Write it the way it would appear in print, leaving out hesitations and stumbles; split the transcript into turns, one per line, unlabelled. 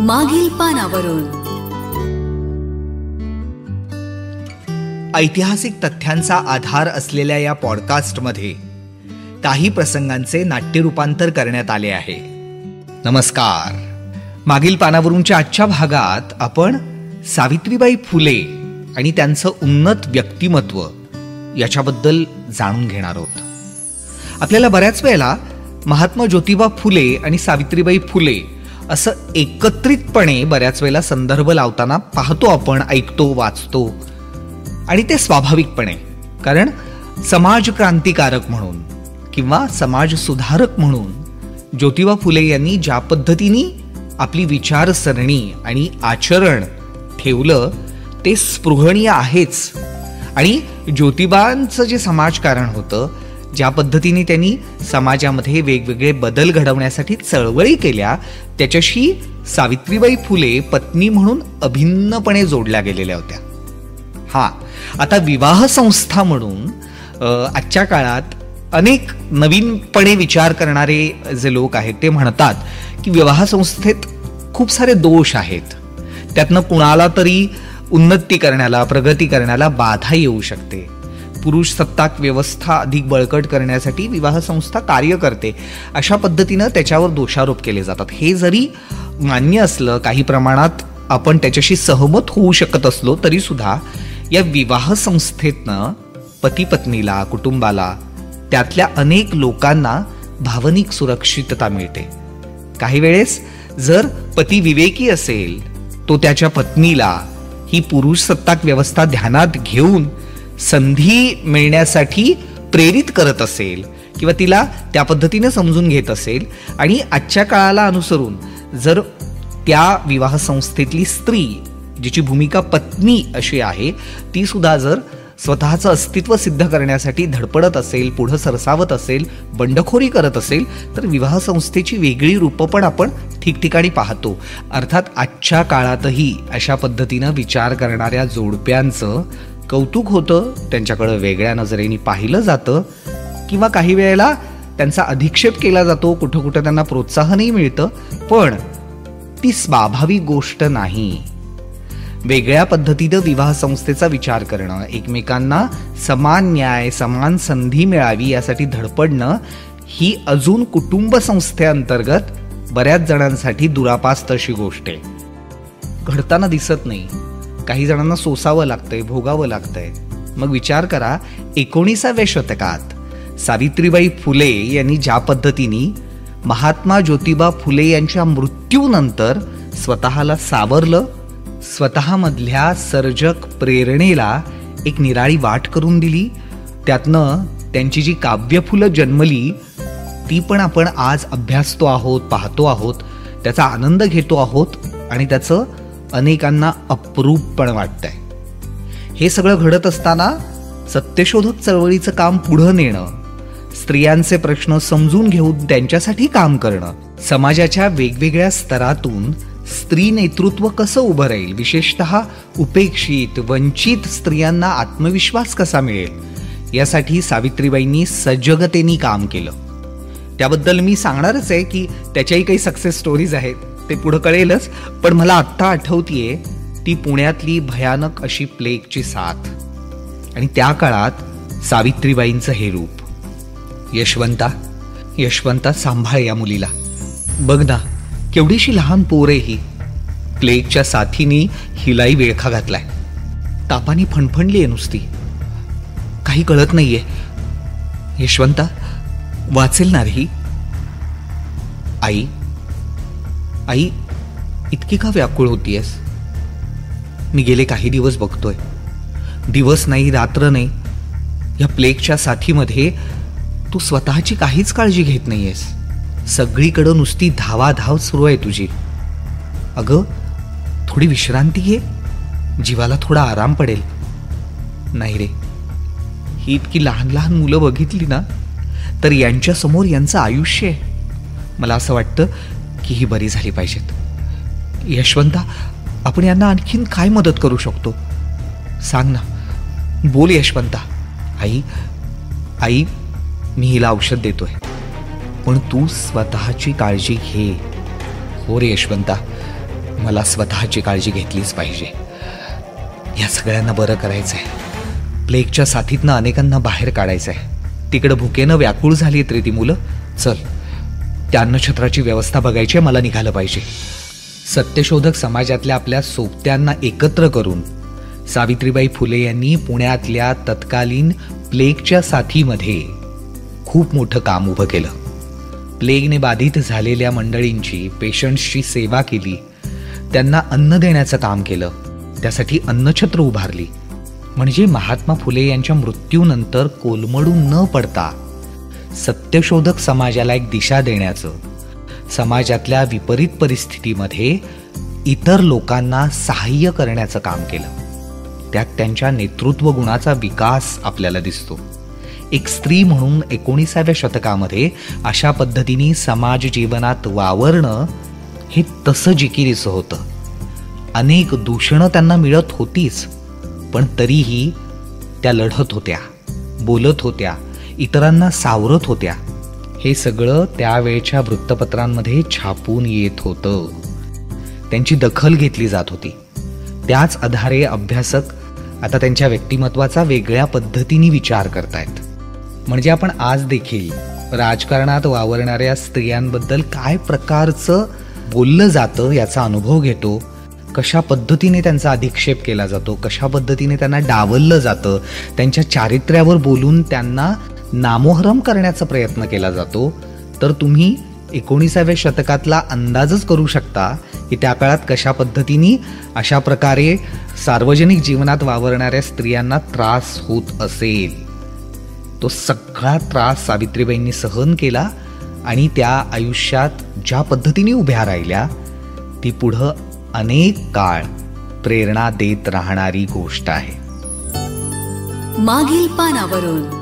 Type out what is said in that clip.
मागील पानावरून.
ऐतिहासिक तथ्यांचा आधार असलेल्या या पॉडकास्टमध्ये काही प्रसंगांचे नाट्यरूपांतर करण्यात आले आहे. नमस्कार. मागील पानावरूनच्या आजच्या भागात आपण सावित्रीबाई फुले आणि त्यांचं उन्नत व्यक्तिमत्व याच्याबद्दल जाणून घेणार आहोत. आपल्याला बऱ्याच वेळेला महात्मा ज्योतिबा फुले आणि सावित्रीबाई फुले असं एकत्रितपणे बऱ्याच वेळेला संदर्भ लावताना पाहतो आपण, ऐकतो, वाचतो. आणि ते स्वाभाविकपणे, कारण समाज क्रांतिकारक म्हणून किंवा समाज सुधारक म्हणून ज्योतिबा फुले यांनी ज्या पद्धतीने आपली विचारसरणी आणि आचरण ठेवलं ते स्पृहणीय आहेच. आणि ज्योतिबांचं जे समाजकारण होतं, ज्या पद्धतीने त्यांनी समाजामध्ये वेगवेगळे बदल घडवण्यासाठी चळवळी केल्या, त्याच्याशी सावित्रीबाई फुले पत्नी म्हणून अभिन्नपणे जोडल्या गेलेल्या होत्या. आता विवाह संस्था म्हणून आजच्या काळात अनेक नवीनपणे विचार करणारे जे लोक आहेत ते म्हणतात की विवाह संस्थेत खूप सारे दोष आहेत, त्यातनं कुणाला तरी उन्नती करण्याला, प्रगती करण्याला बाधा येऊ शकते. पुरुष सत्ताक व्यवस्था अधिक बळकट करण्यासाठी विवाह संस्था कार्य करते, अशा पद्धतीनं त्याच्यावर दोषारोप केले जातात. हे जरी मान्य असलं, काही प्रमाणात आपण त्याच्याशी सहमत होऊ शकत असलो तरी सुद्धा या विवाह संस्थेतनं पती पत्नीला, कुटुंबाला, त्यातल्या अनेक लोकांना भावनिक सुरक्षितता मिळते. काही वेळेस जर पती विवेकी असेल, तो त्याच्या पत्नीला ही पुरुष सत्ताक व्यवस्था ध्यानात घेऊन संधी मिळण्यासाठी प्रेरित करत असेल किंवा तिला त्या पद्धतीने समजून घेत असेल, आणि आजच्या काळाला अनुसरून जर त्या विवाह संस्थेतली स्त्री, जिची भूमिका पत्नी अशी आहे, ती सुद्धा जर स्वतःचं अस्तित्व सिद्ध करण्यासाठी धडपडत असेल, पुढं सरसावत असेल, बंडखोरी करत असेल, तर विवाह संस्थेची वेगळी रूपं पण आपण ठिकठिकाणी पाहतो. अर्थात आजच्या काळातही अशा पद्धतीनं विचार करणाऱ्या जोडप्यांचं कौतुक होतं, त्यांच्याकडं वेगळ्या नजरेने पाहिलं जातं किंवा काही वेळेला त्यांचा अधिक्षेप केला जातो, कुठं कुठं त्यांना प्रोत्साहनही मिळतं. पण ती स्वाभाविक गोष्ट नाही. वेगळ्या पद्धतीनं विवाह संस्थेचा विचार करणं, एकमेकांना समान न्याय, समान संधी मिळावी यासाठी धडपडणं, ही अजून कुटुंब संस्थेअंतर्गत बऱ्याच जणांसाठी दुरापास्त अशी गोष्ट आहे. घडताना दिसत नाही. काही जणांना सोसावं लागतंय, भोगावं लागतंय. मग विचार करा, 19व्या शतकात सावित्रीबाई फुले यांनी ज्या पद्धतीने महात्मा ज्योतिबा फुले यांच्या मृत्यूनंतर स्वतःला सावरलं, स्वतःमधल्या सर्जक प्रेरणेला एक निराळी वाट करून दिली, त्यातनं त्यांची जी काव्यफुलं जन्मली ती पण आपण आज अभ्यासतो आहोत, पाहतो आहोत, त्याचा आनंद घेतो आहोत आणि त्याचं अनेकांना अप्रूप पण वाटतंय. हे सगळं घडत असताना सत्यशोधक चळवळीचं काम पुढं नेणं, स्त्रियांचे प्रश्न समजून घेऊन त्यांच्यासाठी काम करणं, समाजाच्या वेगवेगळ्या स्तरातून स्त्री नेतृत्व कसं उभं राहील, विशेषतः उपेक्षित, वंचित स्त्रियांना आत्मविश्वास कसा मिळेल, यासाठी सावित्रीबाईंनी सजगतेने काम केलं. त्याबद्दल मी सांगणारच आहे की त्याच्याही काही सक्सेस स्टोरीज आहेत, ते पुढं कळेलच. पण मला आत्ता आठवतीये ती पुण्यातली भयानक अशी प्लेगची साथ, आणि त्या काळात सावित्रीबाईंचं हे रूप. यशवंता सांभाळ या मुलीला. बघ ना, केवढीशी लहान पोर आहे ही. प्लेगच्या साथीने हिलाही वेळखा घातलाय. तापाने फणफणली आहे नुसती, काही कळत नाहीये. यशवंता, वाचेल ना रे ही? आई, इतकी का व्याकुळ होतीयस? मी गेले काही दिवस बघतोय, दिवस नाही, रात्र नाही, या प्लेगच्या साथीमध्ये तू स्वतःची काहीच काळजी घेत नाहीयेस. सगळीकडं नुसती धावाधाव सुरू आहे तुझी. अगं, थोडी विश्रांती घे, जीवाला थोडा आराम पडेल. नाही रे, ही इतकी लहान लहान मुलं बघितली ना तर यांच्यासमोर यांचं आयुष्य आहे. मला असं वाटतं की ही बरी झाली पाहिजेत. यशवंता, आपण यांना आणखीन काय मदत करू शकतो सांग ना, बोल यशवंता. आई, मी हिला औषध देतोय, पण तू स्वतःची काळजी घे. हो रे यशवंता, मला स्वतःची काळजी घेतलीच पाहिजे. या सगळ्यांना बरं करायचं आहे. प्लेगच्या साथीतनं अनेकांना बाहेर काढायचं आहे. तिकडं भुकेनं व्याकुळ झालीत रे ती मुलं. चल, त्या अन्नछत्राची व्यवस्था बघायची आहे. मला निघालं पाहिजे. सत्यशोधक समाजातल्या आपल्या सोबत्यांना एकत्र करून सावित्रीबाई फुले यांनी पुण्यातल्या तत्कालीन प्लेगच्या साथीमध्ये खूप मोठं काम उभं केलं. प्लेगने बाधित झालेल्या मंडळींची, पेशंट्सची सेवा केली. त्यांना अन्न देण्याचं काम केलं. त्यासाठी अन्नछत्र उभारली. म्हणजे महात्मा फुले यांच्या मृत्यूनंतर कोलमडून न पडता सत्यशोधक समाजाला एक दिशा देण्याचं, समाजातल्या विपरीत परिस्थितीमध्ये इतर लोकांना सहाय्य करण्याचं काम केलं. त्यात त्यांच्या नेतृत्व गुणाचा विकास आपल्याला दिसतो. एक स्त्री म्हणून 19व्या शतकामध्ये अशा पद्धतीने समाज जीवनात वावरणं हे तसं जिकिरीचं होतं. अनेक दूषणं त्यांना मिळत होतीच, पण तरीही त्या लढत होत्या, बोलत होत्या, इतरांना सावरत होत्या. हे सगळं त्यावेळच्या वृत्तपत्रांमध्ये छापून येत होतं. त्यांची दखल घेतली जात होती. त्याच आधारे अभ्यासक आता त्यांच्या व्यक्तिमत्वाचा वेगळ्या पद्धतीने विचार करतायत. म्हणजे आपण आज देखील राजकारणात वावरणाऱ्या स्त्रियांबद्दल काय प्रकारचं बोललं जातं याचा अनुभव घेतो. कशा पद्धतीने त्यांचा अधिक्षेप केला जातो, कशा पद्धतीने त्यांना डावललं जातं, त्यांच्या चारित्र्यावर बोलून त्यांना नामोहरम करण्याचा प्रयत्न केला जातो. तर तुम्ही 19व्या शतकातला अंदाजच करू शकता की त्या काळात कशा पद्धतीने अशा प्रकारे सार्वजनिक जीवनात वावरणाऱ्या स्त्रियांना त्रास होत असेल. तो सगळा त्रास सावित्रीबाईंनी सहन केला आणि त्या आयुष्यात ज्या पद्धतीने उभ्या राहिल्या ती पुढं अनेक काळ प्रेरणा देत राहणारी गोष्ट आहे.
मागील पानावरून